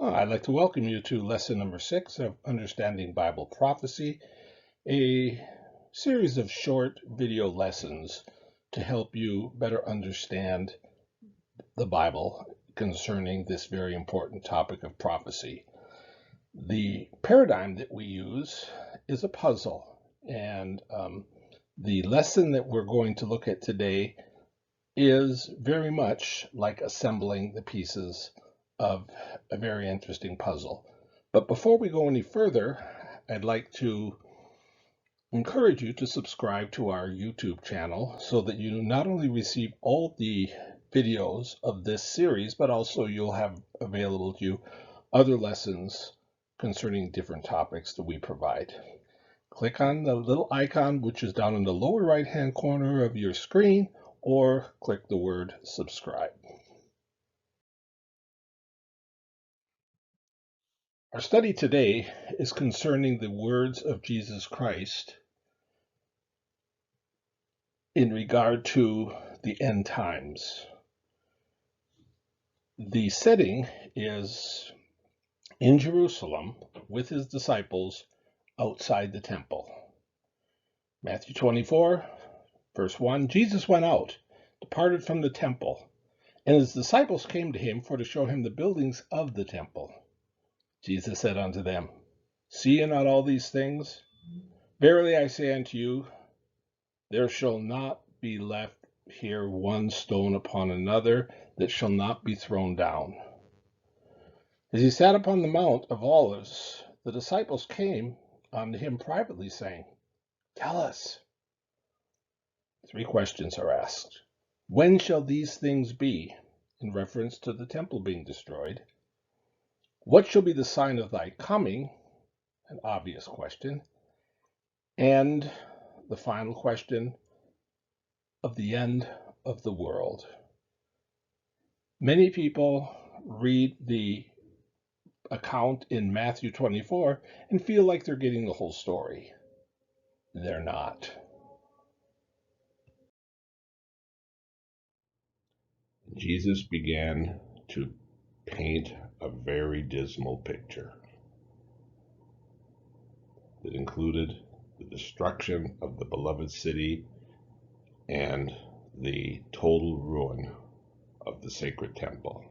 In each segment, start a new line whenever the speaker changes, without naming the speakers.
I'd like to welcome you to lesson number 6 of Understanding Bible Prophecy, a series of short video lessons to help you better understand the Bible concerning this very important topic of prophecy. The paradigm that we use is a puzzle, and the lesson that we're going to look at today is very much like assembling the pieces of a very interesting puzzle. But before we go any further, I'd like to encourage you to subscribe to our YouTube channel so that you not only receive all the videos of this series, but also you'll have available to you other lessons concerning different topics that we provide. Click on the little icon which is down in the lower right hand corner of your screen, or click the word subscribe. Our study today is concerning the words of Jesus Christ in regard to the end times. The setting is in Jerusalem with his disciples outside the temple. Matthew 24, verse 1, Jesus went out, departed from the temple, and his disciples came to him for to show him the buildings of the temple. Jesus said unto them, See ye not all these things? Verily I say unto you, there shall not be left here one stone upon another that shall not be thrown down. As he sat upon the Mount of Olives, the disciples came unto him privately, saying, Tell us. 3 questions are asked. When shall these things be? In reference to the temple being destroyed. What shall be the sign of thy coming? An obvious question. And the final question, of the end of the world. Many people read the account in Matthew 24 and feel like they're getting the whole story. They're not. Jesus began to paint a very dismal picture that included the destruction of the beloved city and the total ruin of the sacred temple.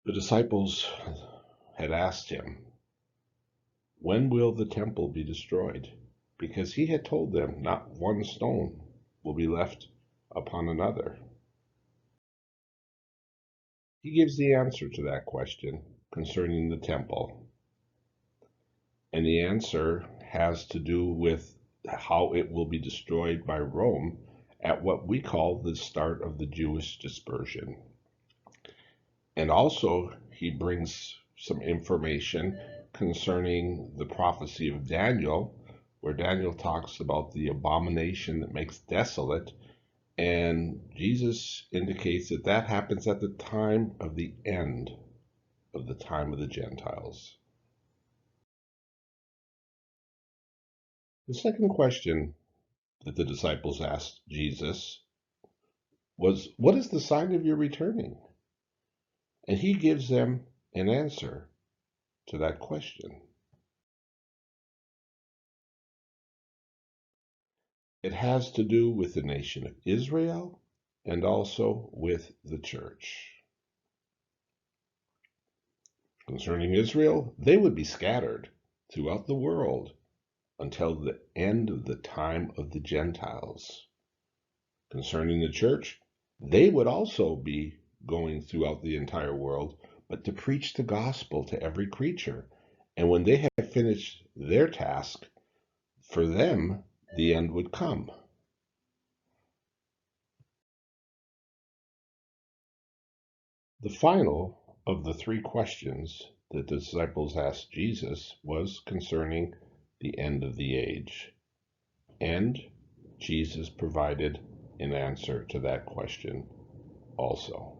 The disciples had asked him, when will the temple be destroyed? Because he had told them not one stone will be left upon another. He gives the answer to that question concerning the temple. And the answer has to do with how it will be destroyed by Rome at what we call the start of the Jewish dispersion. And also he brings some information concerning the prophecy of Daniel, where Daniel talks about the abomination that makes desolate, and Jesus indicates that that happens at the time of the end of the time of the Gentiles. The second question that the disciples asked Jesus was, what is the sign of your returning? And he gives them an answer to that question. It has to do with the nation of Israel and also with the church. Concerning Israel, they would be scattered throughout the world until the end of the time of the Gentiles. Concerning the church, they would also be going throughout the entire world, but to preach the gospel to every creature. And when they have finished their task, for them, the end would come. The final of the 3 questions that the disciples asked Jesus was concerning the end of the age. And Jesus provided an answer to that question also.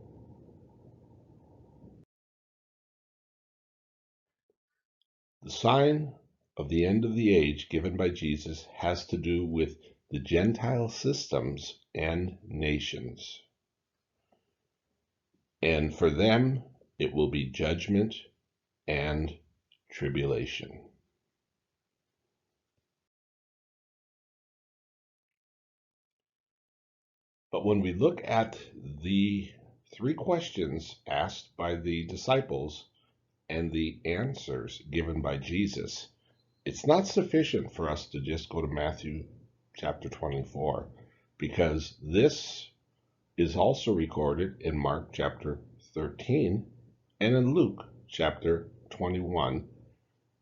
The sign of the end of the age given by Jesus has to do with the Gentile systems and nations. and for them it will be judgment and tribulation. But when we look at the three questions asked by the disciples and the answers given by Jesus, it's not sufficient for us to just go to Matthew chapter 24, because this is also recorded in Mark chapter 13 and in Luke chapter 21.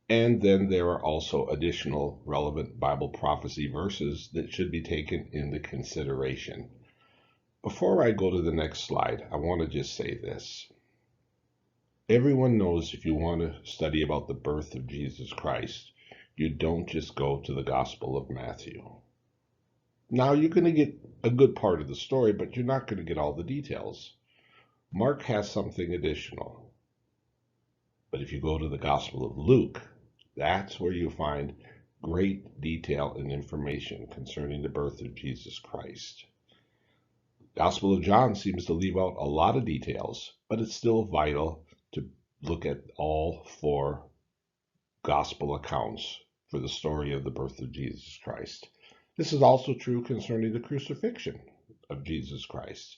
And then there are also additional relevant Bible prophecy verses that should be taken into consideration. Before I go to the next slide, I want to just say this. Everyone knows if you want to study about the birth of Jesus Christ, you don't just go to the Gospel of Matthew. Now, you're going to get a good part of the story, but you're not going to get all the details. Mark has something additional. But if you go to the Gospel of Luke, that's where you find great detail and information concerning the birth of Jesus Christ. Gospel of John seems to leave out a lot of details, but it's still vital to look at all four gospel accounts for the story of the birth of Jesus Christ. This is also true concerning the crucifixion of Jesus Christ.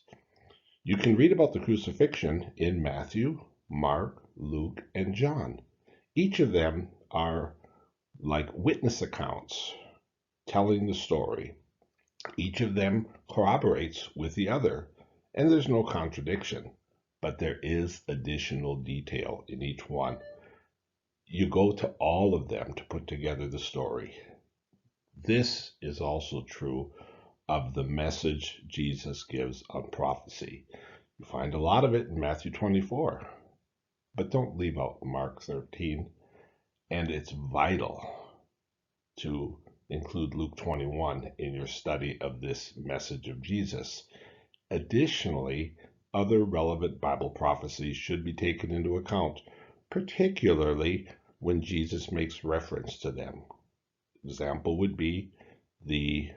You can read about the crucifixion in Matthew, Mark, Luke, and John. Each of them are like witness accounts telling the story. Each of them corroborates with the other, and there's no contradiction, but there is additional detail in each one. You go to all of them to put together the story. This is also true of the message Jesus gives on prophecy. You find a lot of it in Matthew 24, but don't leave out Mark 13, and it's vital to include Luke 21 in your study of this message of Jesus. Additionally, other relevant Bible prophecies should be taken into account, particularly when Jesus makes reference to them. Example would be the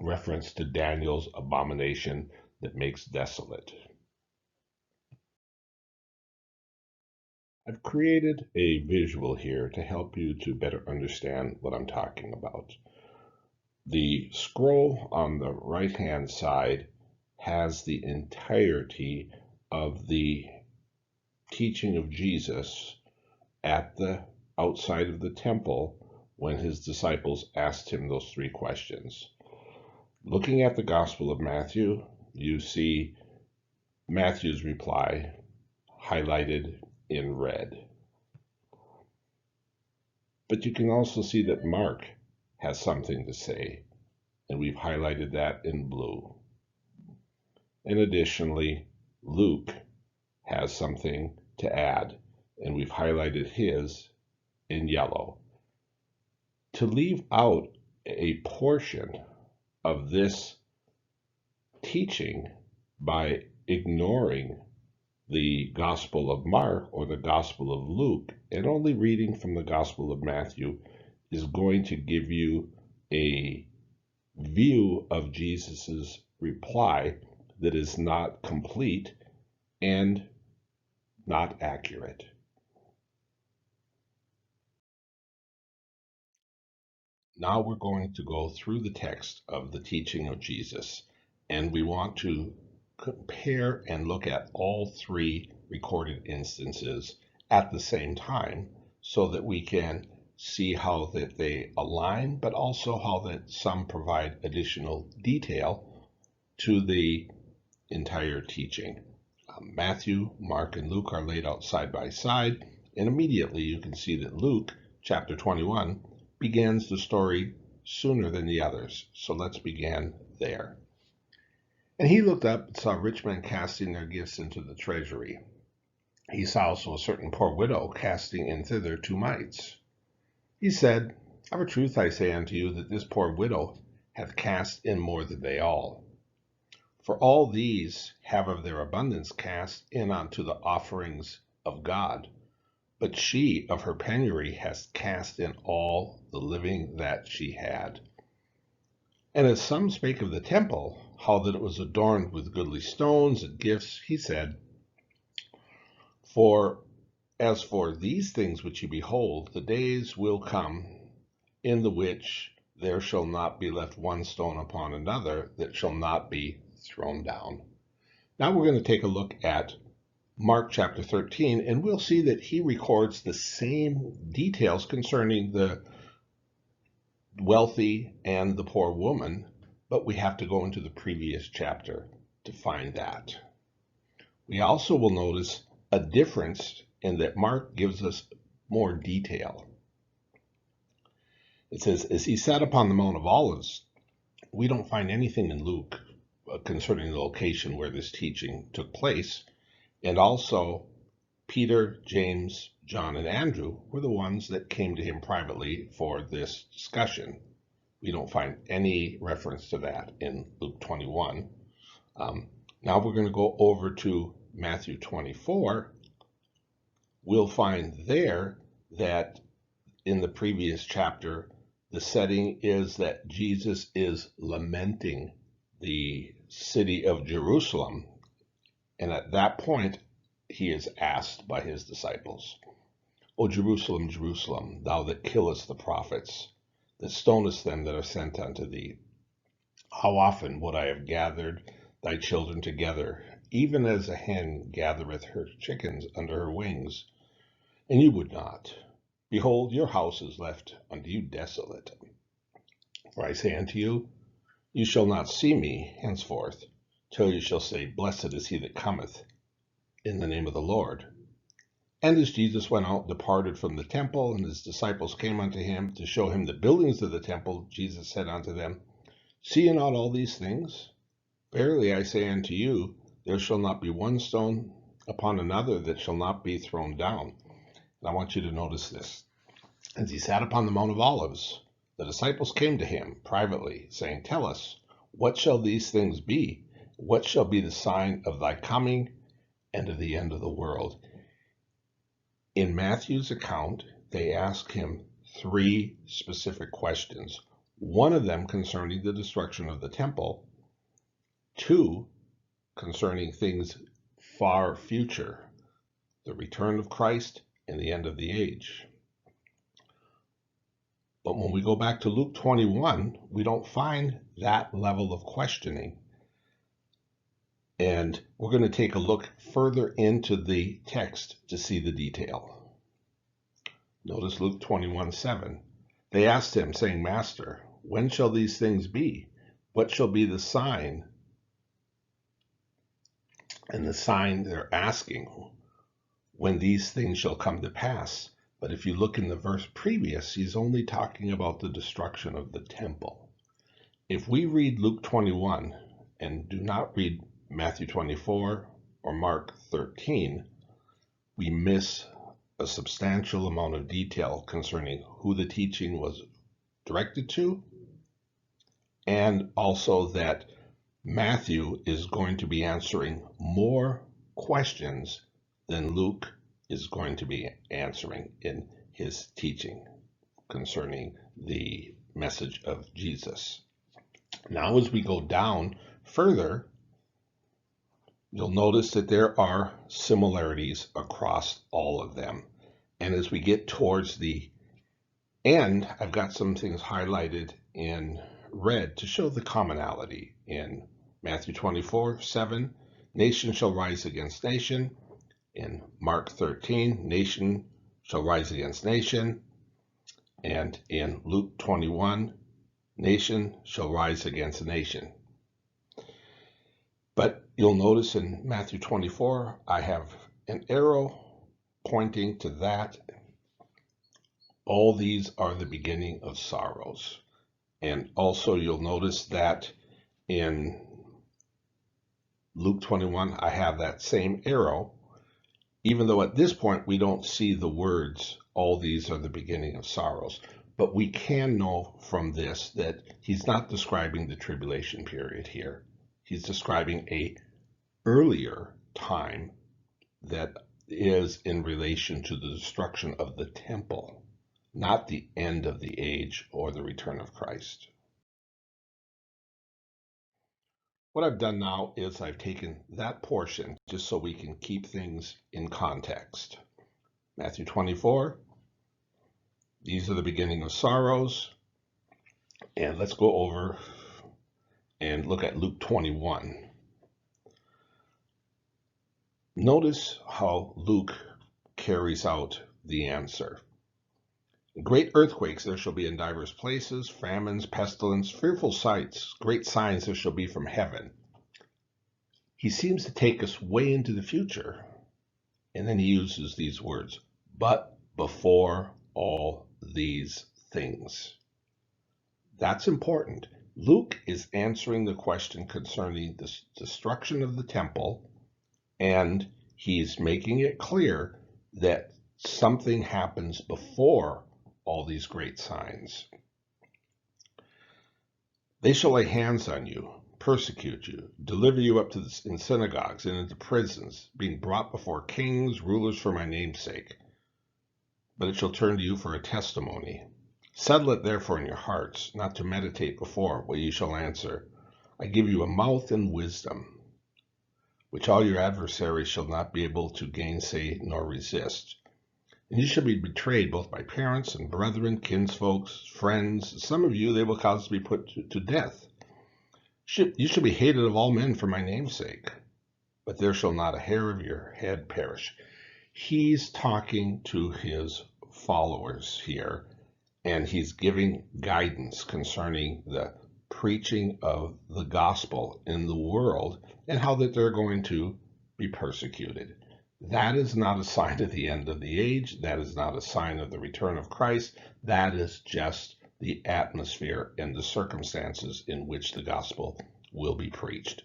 reference to Daniel's abomination that makes desolate. I've created a visual here to help you to better understand what I'm talking about. The scroll on the right-hand side has the entirety of the teaching of Jesus at the outside of the temple when his disciples asked him those three questions. Looking at the Gospel of Matthew, you see Matthew's reply highlighted in red. But you can also see that Mark has something to say, and we've highlighted that in blue. And additionally, Luke has something to add, and we've highlighted his in yellow. To leave out a portion of this teaching by ignoring the Gospel of Mark or the Gospel of Luke and only reading from the Gospel of Matthew is going to give you a view of Jesus's reply that is not complete and not accurate. Now we're going to go through the text of the teaching of Jesus, and we want to compare and look at all three recorded instances at the same time so that we can see how that they align, but also how that some provide additional detail to the entire teaching. Matthew, Mark, and Luke are laid out side by side, and immediately you can see that Luke, chapter 21, begins the story sooner than the others. So let's begin there. And he looked up and saw rich men casting their gifts into the treasury. He saw also a certain poor widow casting in thither 2 mites. He said, Of a truth I say unto you, that this poor widow hath cast in more than they all. For all these have of their abundance cast in unto the offerings of God. But she of her penury has cast in all the living that she had. And as some spake of the temple, how that it was adorned with goodly stones and gifts, he said, For as for these things which you behold, the days will come in the which there shall not be left one stone upon another that shall not be thrown down. Now we're going to take a look at Mark chapter 13, and we'll see that he records the same details concerning the wealthy and the poor woman, but we have to go into the previous chapter to find that. We also will notice a difference in that Mark gives us more detail. It says, as he sat upon the Mount of Olives, we don't find anything in Luke concerning the location where this teaching took place. And also, Peter, James, John, and Andrew were the ones that came to him privately for this discussion. We don't find any reference to that in Luke 21. Now we're going to go over to Matthew 24. We'll find there that in the previous chapter, the setting is that Jesus is lamenting the city of Jerusalem. And at that point, he is asked by his disciples, O Jerusalem, Jerusalem, thou that killest the prophets, that stonest them that are sent unto thee, how often would I have gathered thy children together, even as a hen gathereth her chickens under her wings, and you would not. Behold, your house is left unto you desolate. For I say unto you, you shall not see me henceforth, till you shall say, Blessed is he that cometh in the name of the Lord. And as Jesus went out, departed from the temple, and his disciples came unto him to show him the buildings of the temple, Jesus said unto them, See ye not all these things? Verily I say unto you, there shall not be one stone upon another that shall not be thrown down. And I want you to notice this. As he sat upon the Mount of Olives, the disciples came to him privately, saying, Tell us, what shall these things be? What shall be the sign of thy coming and of the end of the world? In Matthew's account, they ask him 3 specific questions. One of them concerning the destruction of the temple, 2 concerning things far future, the return of Christ and the end of the age. But when we go back to Luke 21, we don't find that level of questioning. And we're going to take a look further into the text to see the detail. Notice Luke 21:7. They asked him, saying, Master, when shall these things be? What shall be the sign? And the sign they're asking, when these things shall come to pass. But if you look in the verse previous, he's only talking about the destruction of the temple. If we read Luke 21 and do not read Matthew 24 or Mark 13, we miss a substantial amount of detail concerning who the teaching was directed to, and also that Matthew is going to be answering more questions than Luke is going to be answering in his teaching concerning the message of Jesus. Now, as we go down further, you'll notice that there are similarities across all of them. And as we get towards the end, I've got some things highlighted in red to show the commonality. In Matthew 24:7, nation shall rise against nation. In Mark 13, nation shall rise against nation. And in Luke 21, nation shall rise against nation. But you'll notice in Matthew 24, I have an arrow pointing to that. All these are the beginning of sorrows. And also you'll notice that in Luke 21, I have that same arrow, even though at this point we don't see the words, all these are the beginning of sorrows. But we can know from this that he's not describing the tribulation period here. He's describing a earlier time that is in relation to the destruction of the temple, not the end of the age or the return of Christ. What I've done now is I've taken that portion just so we can keep things in context. Matthew 24, these are the beginning of sorrows. And let's go over and look at Luke 21. Notice how Luke carries out the answer. Great earthquakes there shall be in divers places, famines, pestilence, fearful sights, great signs there shall be from heaven. He seems to take us way into the future, and then he uses these words, but before all these things. That's important. Luke is answering the question concerning the destruction of the temple, and he's making it clear that something happens before all these great signs. They shall lay hands on you, persecute you, deliver you up in synagogues and into prisons, being brought before kings, rulers for my name's sake. But it shall turn to you for a testimony. Settle it therefore in your hearts, not to meditate before what you shall answer. I give you a mouth and wisdom, which all your adversaries shall not be able to gainsay nor resist. And you shall be betrayed both by parents and brethren, kinsfolks, friends. Some of you they will cause to be put to death. You shall be hated of all men for my name's sake, but there shall not a hair of your head perish. He's talking to his followers here, and he's giving guidance concerning the preaching of the gospel in the world and how that they're going to be persecuted. That is not a sign of the end of the age. That is not a sign of the return of Christ. That is just the atmosphere and the circumstances in which the gospel will be preached.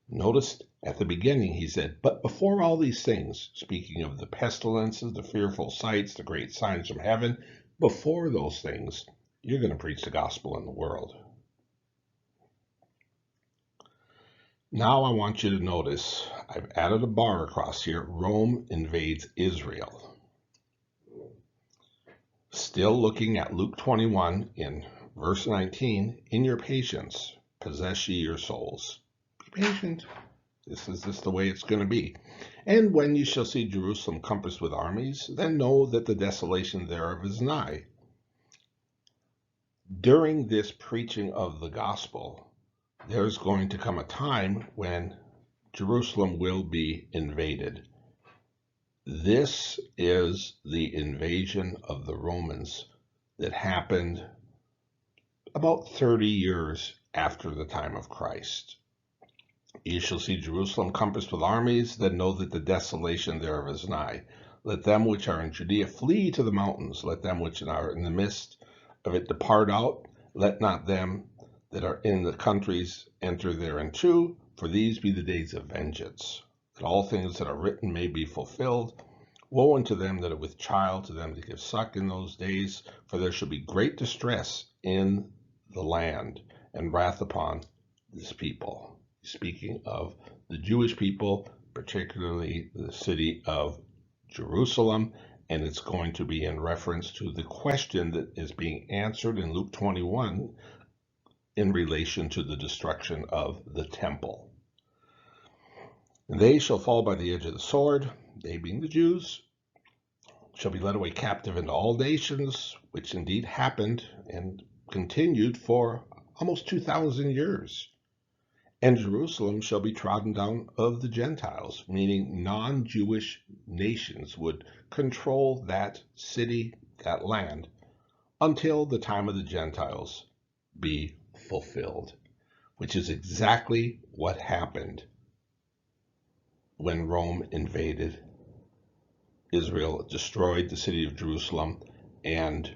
Notice at the beginning he said, but before all these things, speaking of the pestilences, the fearful sights, the great signs from heaven, before those things, you're going to preach the gospel in the world. Now I want you to notice, I've added a bar across here, Rome invades Israel. Still looking at Luke 21 in verse 19, in your patience, possess ye your souls. Be patient. This is just the way it's going to be. And when you shall see Jerusalem compassed with armies, then know that the desolation thereof is nigh. During this preaching of the gospel, there's going to come a time when Jerusalem will be invaded. This is the invasion of the Romans that happened about 30 years after the time of Christ. You shall see Jerusalem compassed with armies, then know that the desolation thereof is nigh. Let them which are in Judea flee to the mountains. Let them which are in the midst of it depart out. Let not them that are in the countries enter thereinto, for these be the days of vengeance, that all things that are written may be fulfilled. Woe unto them that are with child, to them that give suck in those days, for there shall be great distress in the land, and wrath upon this people. Speaking of the Jewish people, particularly the city of Jerusalem, and it's going to be in reference to the question that is being answered in Luke 21 in relation to the destruction of the temple. They shall fall by the edge of the sword, they being the Jews, shall be led away captive into all nations, which indeed happened and continued for almost 2,000 years. And Jerusalem shall be trodden down of the Gentiles, meaning non-Jewish nations would control that city, that land, until the time of the Gentiles be fulfilled, which is exactly what happened when Rome invaded Israel, destroyed the city of Jerusalem, and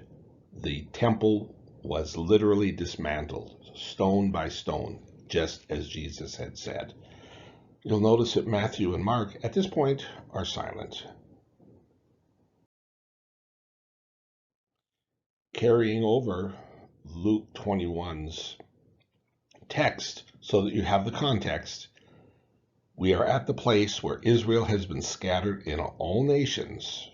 the temple was literally dismantled, stone by stone, just as Jesus had said. You'll notice that Matthew and Mark at this point are silent. Carrying over Luke 21's text so that you have the context, we are at the place where Israel has been scattered in all nations.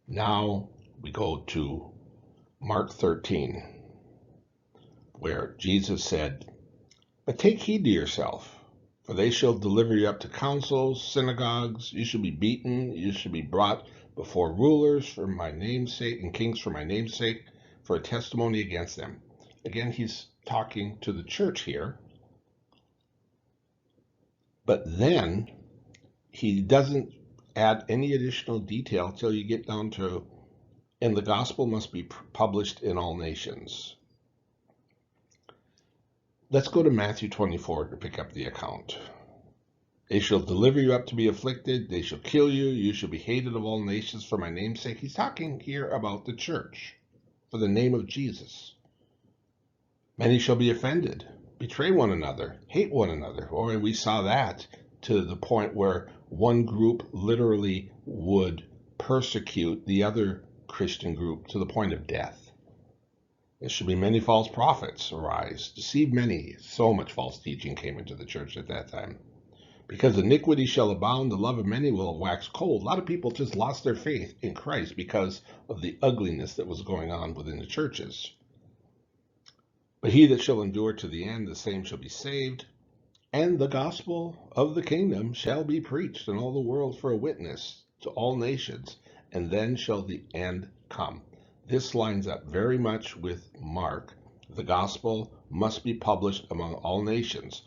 Now we go to Mark 13, where Jesus said, But take heed to yourself, for they shall deliver you up to councils, synagogues. You shall be beaten. You shall be brought before rulers for my name's sake, and kings for my name's sake, for a testimony against them. Again, he's talking to the church here. But then he doesn't add any additional detail till you get down to, and the gospel must be published in all nations. Let's go to Matthew 24 to pick up the account. They shall deliver you up to be afflicted. They shall kill you. You shall be hated of all nations for my name's sake. He's talking here about the church, for the name of Jesus. Many shall be offended, betray one another, hate one another. Or we saw that to the point where one group literally would persecute the other Christian group to the point of death. There should be many false prophets arise, deceive many. So much false teaching came into the church at that time. Because iniquity shall abound, the love of many will wax cold. A lot of people just lost their faith in Christ because of the ugliness that was going on within the churches. But he that shall endure to the end, the same shall be saved. And the gospel of the kingdom shall be preached in all the world for a witness to all nations, and then shall the end come. This lines up very much with Mark. The gospel must be published among all nations.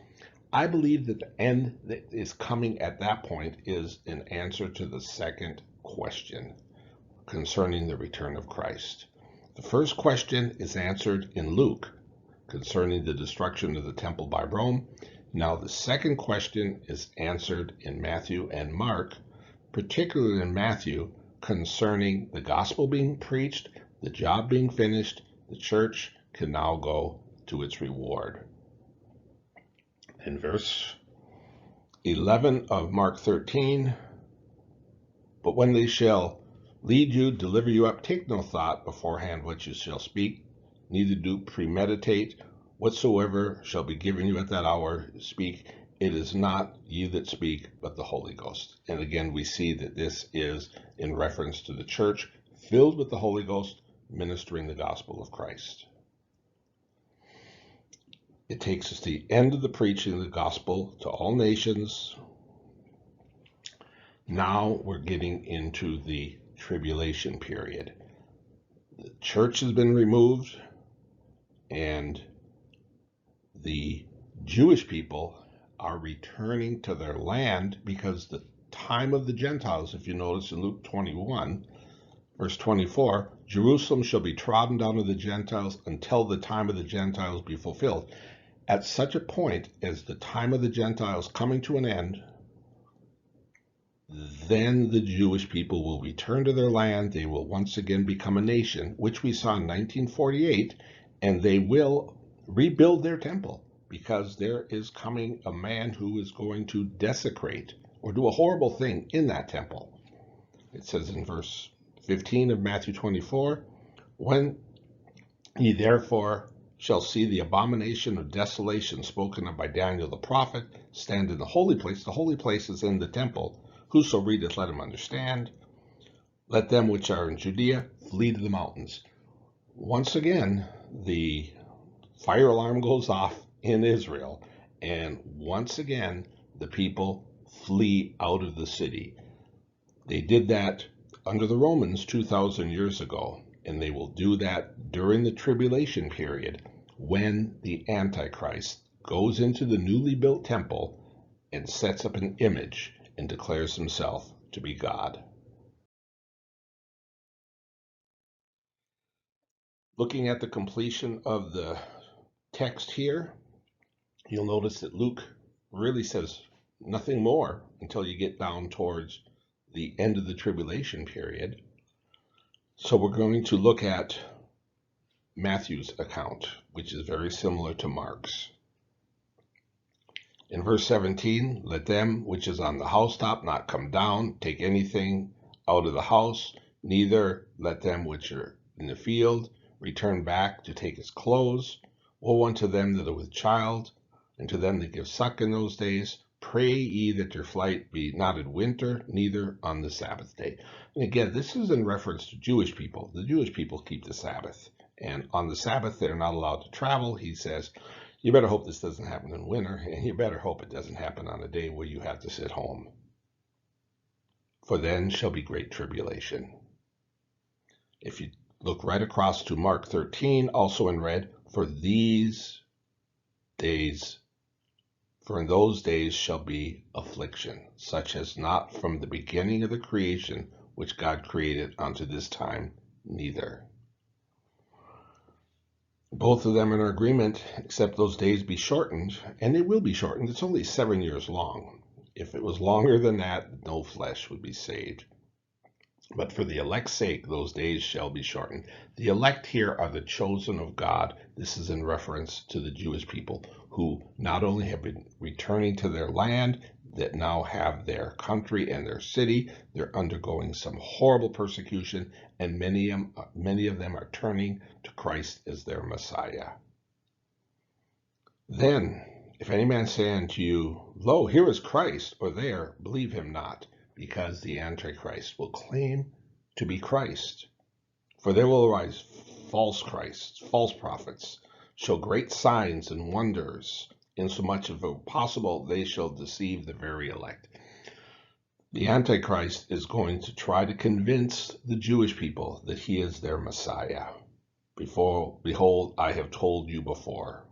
I believe that the end that is coming at that point is an answer to the second question concerning the return of Christ. The first question is answered in Luke concerning the destruction of the temple by Rome. Now the second question is answered in Matthew and Mark, particularly in Matthew, concerning the gospel being preached, the job being finished. The church can now go to its reward. In verse 11 of Mark 13, but when they shall lead you, deliver you up, take no thought beforehand what you shall speak, neither do premeditate. Whatsoever shall be given you at that hour, speak. It is not you that speak, but the Holy Ghost. And again, we see that this is in reference to the church filled with the Holy Ghost, ministering the gospel of Christ. It takes us to the end of the preaching of the gospel to all nations. Now we're getting into the tribulation period. The church has been removed, and the Jewish people are returning to their land because the time of the Gentiles, if you notice in Luke 21, verse 24, Jerusalem shall be trodden down of the Gentiles until the time of the Gentiles be fulfilled. At such a point as the time of the Gentiles coming to an end, then the Jewish people will return to their land. They will once again become a nation, which we saw in 1948, and they will rebuild their temple because there is coming a man who is going to desecrate or do a horrible thing in that temple. It says in verse 15 of Matthew 24, when ye therefore shall see the abomination of desolation spoken of by Daniel the prophet stand in the holy place. The holy place is in the temple. Whoso readeth, let him understand. Let them which are in Judea flee to the mountains. Once again, the fire alarm goes off in Israel, and once again, the people flee out of the city. They did that under the Romans 2,000 years ago, and they will do that during the tribulation period when the Antichrist goes into the newly built temple and sets up an image and declares himself to be God. Looking at the completion of the text here, you'll notice that Luke really says nothing more until you get down towards the end of the tribulation period. So we're going to look at Matthew's account, which is very similar to Mark's. In verse 17, let them which is on the housetop not come down, take anything out of the house, neither let them which are in the field return back to take his clothes. Woe unto them that are with child, and to them that give suck in those days. Pray ye that your flight be not in winter, neither on the Sabbath day. And again, this is in reference to Jewish people. The Jewish people keep the Sabbath. And on the Sabbath, they're not allowed to travel. He says, You better hope this doesn't happen in winter, and you better hope it doesn't happen on a day where you have to sit home. For then shall be great tribulation. If you look right across to Mark 13, also in red, for in those days shall be affliction, such as not from the beginning of the creation which God created unto this time, neither. Both of them are in agreement, except those days be shortened, and they will be shortened. It's only 7 years long. If it was longer than that, no flesh would be saved. But for the elect's sake, those days shall be shortened. The elect here are the chosen of God. This is in reference to the Jewish people who not only have been returning to their land, that now have their country and their city. They're undergoing some horrible persecution, and many of them are turning to Christ as their Messiah. Then, if any man say unto you, Lo, here is Christ, or there, believe him not, because the Antichrist will claim to be Christ. For there will arise false Christs, false prophets, show great signs and wonders, insomuch if possible they shall deceive the very elect. The Antichrist is going to try to convince the Jewish people that he is their Messiah. Behold, I have told you before.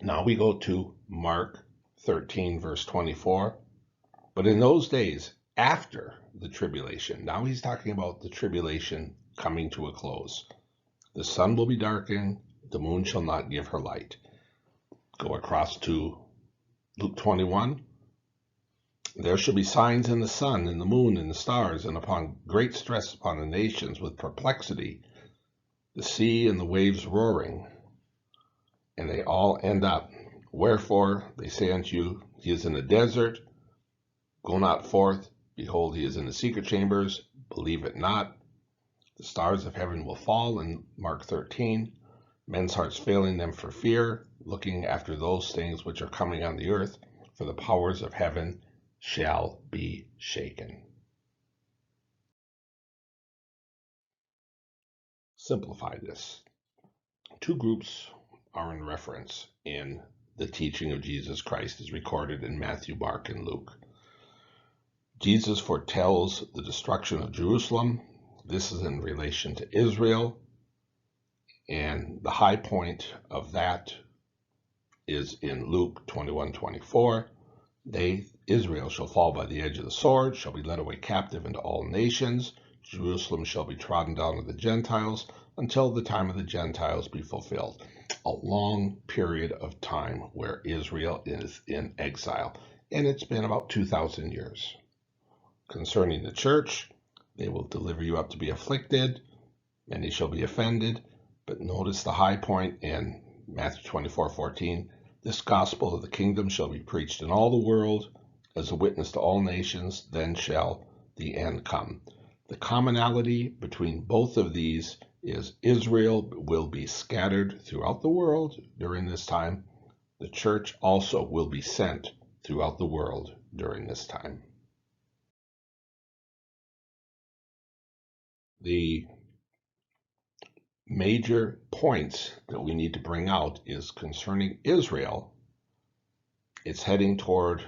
Now we go to Mark 13, verse 24. But in those days, after the tribulation, now he's talking about the tribulation coming to a close. The sun will be darkened, the moon shall not give her light. Go across to Luke 21. There shall be signs in the sun, and the moon, and the stars, and upon great stress upon the nations with perplexity, the sea and the waves roaring. And they all end up, wherefore they say unto you, he is in the desert, go not forth. Behold, he is in the secret chambers, believe it not. The stars of heaven will fall in Mark 13. Men's hearts failing them for fear, looking after those things which are coming on the earth, for the powers of heaven shall be shaken. Simplify this. Two groups are in reference in the teaching of Jesus Christ as recorded in Matthew, Mark, and Luke. Jesus foretells the destruction of Jerusalem. This is in relation to Israel, and the high point of that is in Luke 21:24. Israel shall fall by the edge of the sword, shall be led away captive into all nations. Jerusalem shall be trodden down of the Gentiles until the time of the Gentiles be fulfilled. A long period of time where Israel is in exile, and it's been about 2,000 years. Concerning the church, they will deliver you up to be afflicted, many shall be offended. But notice the high point in Matthew 24:14. This gospel of the kingdom shall be preached in all the world as a witness to all nations, then shall the end come. The commonality between both of these is Israel will be scattered throughout the world during this time. The church also will be sent throughout the world during this time. The major points that we need to bring out is concerning Israel. It's heading toward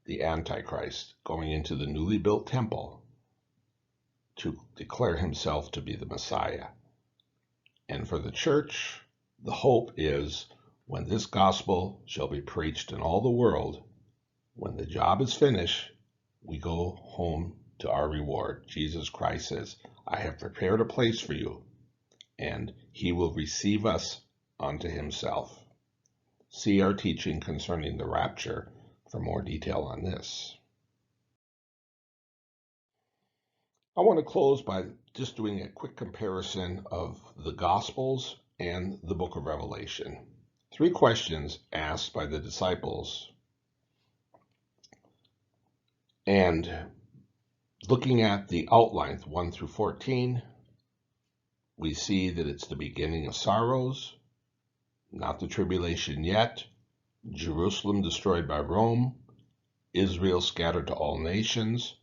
the Antichrist, going into the newly built temple to declare himself to be the Messiah. And for the church, the hope is when this gospel shall be preached in all the world, when the job is finished, we go home to our reward. Jesus Christ says, I have prepared a place for you, and he will receive us unto himself. See our teaching concerning the rapture for more detail on this. I want to close by just doing a quick comparison of the Gospels and the book of Revelation. 3 questions asked by the disciples. And looking at the outlines 1 through 14, we see that it's the beginning of sorrows, not the tribulation yet, Jerusalem destroyed by Rome, Israel scattered to all nations,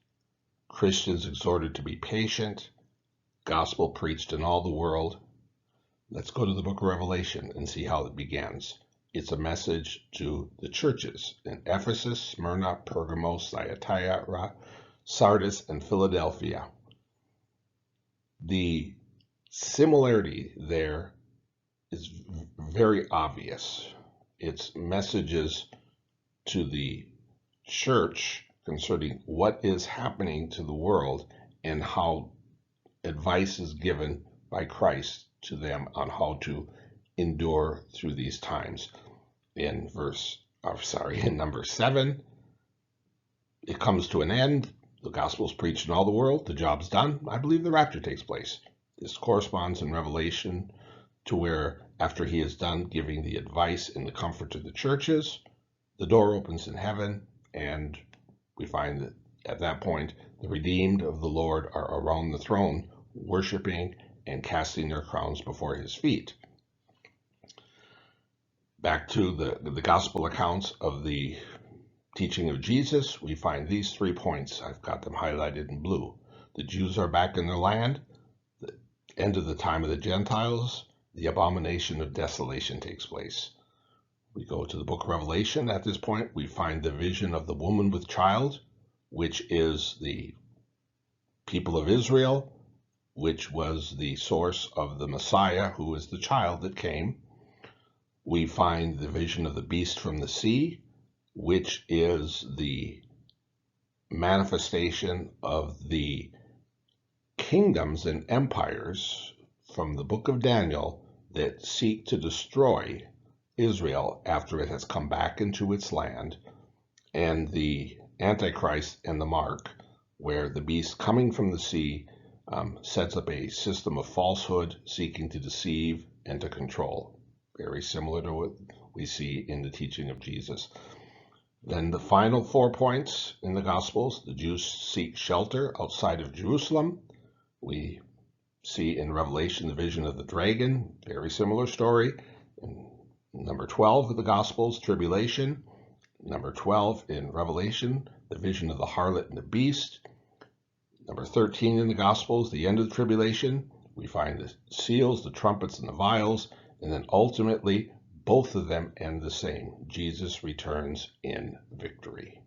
Christians exhorted to be patient, gospel preached in all the world, Let's go to the book of Revelation and see how it begins. It's a message to the churches in Ephesus, Smyrna, Pergamos, Thyatira, Sardis, and Philadelphia. The similarity there is very obvious. It's messages to the church concerning what is happening to the world and how advice is given by Christ to them on how to endure through these times. In number 7, it comes to an end. The gospel is preached in all the world. The job's done. I believe the rapture takes place. This corresponds in Revelation to where, after he is done giving the advice and the comfort to the churches, the door opens in heaven, and we find that at that point, the redeemed of the Lord are around the throne, worshiping and casting their crowns before his feet. Back to the gospel accounts of the teaching of Jesus, we find these 3 points. I've got them highlighted in blue. The Jews are back in their land. The end of the time of the Gentiles. The abomination of desolation takes place. We go to the book of Revelation. At this point, we find the vision of the woman with child, which is the people of Israel, which was the source of the Messiah, who is the child that came. We find the vision of the beast from the sea, which is the manifestation of the kingdoms and empires from the book of Daniel that seek to destroy Israel after it has come back into its land, and the Antichrist and the mark, where the beast coming from the sea sets up a system of falsehood seeking to deceive and to control. Very similar to what we see in the teaching of Jesus. Then the final 4 points in the Gospels: the Jews seek shelter outside of Jerusalem. We see in Revelation the vision of the dragon, very similar story. In number 12 of the Gospels, tribulation. Number 12 in Revelation, the vision of the harlot and the beast. Number 13 in the Gospels, the end of the tribulation. We find the seals, the trumpets, and the vials. And then ultimately, both of them end the same. Jesus returns in victory.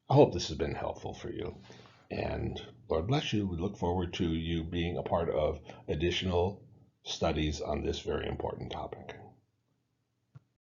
I hope this has been helpful for you. And Lord bless you. We look forward to you being a part of additional studies on this very important topic.